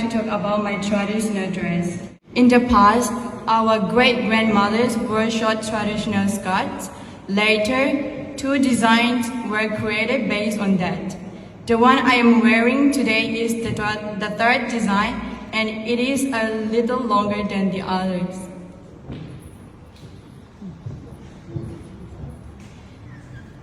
to talk about my traditional dress. In the past, our great-grandmothers wore short traditional skirts. Later, two designs were created based on that. The one I am wearing today is the third design, and it is a little longer than the others.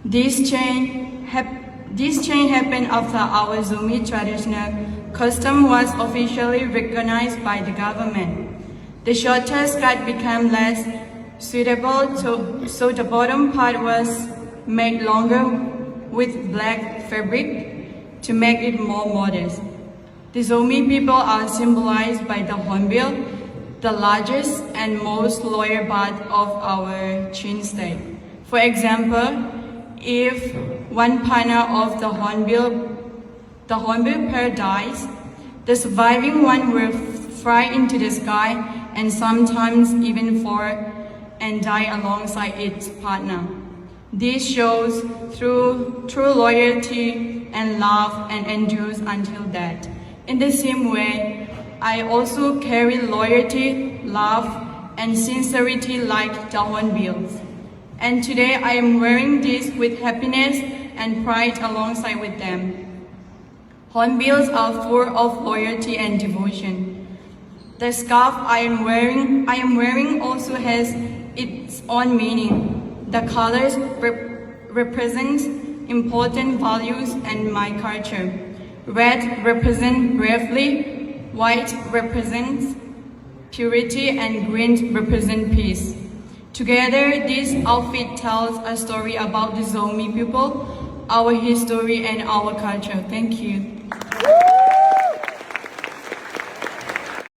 This change happened after our Zomi traditional custom was officially recognized by the government. The shorter skirt became less suitable, so the bottom part was made longer with black fabric to make it more modest. The Zomi people are symbolized by the hornbill, the largest and most lower part of our chin state. For example, if one partner of the hornbill pair dies, the surviving one will fly into the sky and sometimes even fall and die alongside its partner. This shows true loyalty and love and endures until death. In the same way, I also carry loyalty, love, and sincerity like the hornbills. And today I am wearing this with happiness and pride alongside with them. Hornbills are full of loyalty and devotion. The scarf I am wearing also has its own meaning. The colors represent important values and my culture. Red represents bravery, white represents purity, and green represents peace. Together, this outfit tells a story about the Zomi people, our history, and our culture. Thank you.